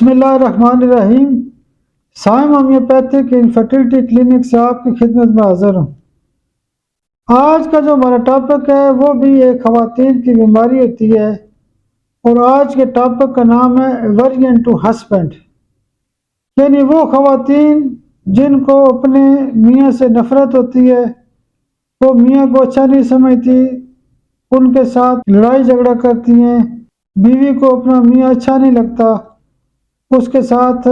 بسم اللہ الرحمن الرحیم۔ سائم ہومیوپیتھک انفرٹیلٹی کلینک سے آپ کی خدمت میں حاضر ہوں۔ آج کا جو ہمارا ٹاپک ہے وہ بھی ایک خواتین کی بیماری ہوتی ہے، اور آج کے ٹاپک کا نام ہے ایورژن ٹو ہسبینڈ، یعنی وہ خواتین جن کو اپنے میاں سے نفرت ہوتی ہے، وہ میاں کو اچھا نہیں سمجھتی، ان کے ساتھ لڑائی جھگڑا کرتی ہیں، بیوی کو اپنا میاں اچھا نہیں لگتا، اس کے ساتھ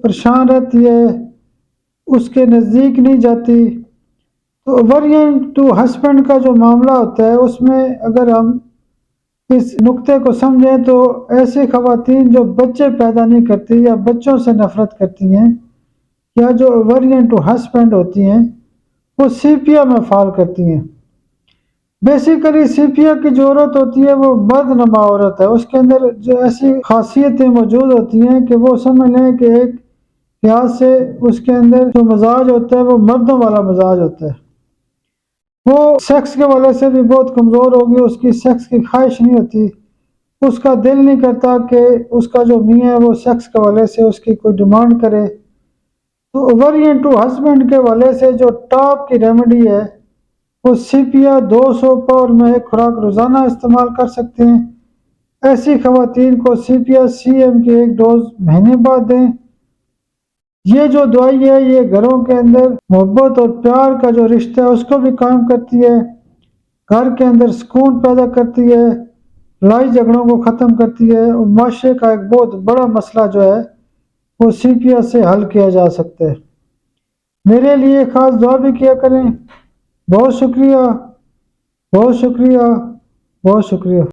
پریشان رہتی ہے، اس کے نزدیک نہیں جاتی۔ تو ایورژن ٹو ہسبینڈ کا جو معاملہ ہوتا ہے، اس میں اگر ہم اس نقطے کو سمجھیں تو ایسی خواتین جو بچے پیدا نہیں کرتی یا بچوں سے نفرت کرتی ہیں، یا جو ایورژن ٹو ہسبینڈ ہوتی ہیں، وہ سیپیا میں فال کرتی ہیں۔ بیسیکلی سیپیا کی جو عورت ہوتی ہے وہ مرد نما عورت ہے، اس کے اندر جو ایسی خاصیتیں موجود ہوتی ہیں کہ وہ سمجھ لیں کہ ایک لحاظ سے اس کے اندر جو مزاج ہوتا ہے وہ مردوں والا مزاج ہوتا ہے۔ وہ سیکس کے والے سے بھی بہت کمزور ہوگی، اس کی سیکس کی خواہش نہیں ہوتی، اس کا دل نہیں کرتا کہ اس کا جو میاں ہے وہ سیکس کے والے سے اس کی کوئی ڈیمانڈ کرے۔ تو ایورژن ٹو ہسبینڈ کے والے سے جو ٹاپ کی ریمیڈی ہے وہ سیپیا 200 پاؤڈر میں ایک خوراک روزانہ استعمال کر سکتے ہیں۔ ایسی خواتین کو سیپیا CM کی ایک ڈوز مہینے بعد دیں۔ یہ جو دوائی ہے یہ گھروں کے اندر محبت اور پیار کا جو رشتہ ہے اس کو بھی قائم کرتی ہے، گھر کے اندر سکون پیدا کرتی ہے، لڑائی جھگڑوں کو ختم کرتی ہے، اور معاشرے کا ایک بہت بڑا مسئلہ جو ہے وہ سیپیا سے حل کیا جا سکتا ہے۔ میرے لیے خاص دعا بھی کیا کریں۔ بہت شکریہ، بہت شکریہ، بہت شکریہ۔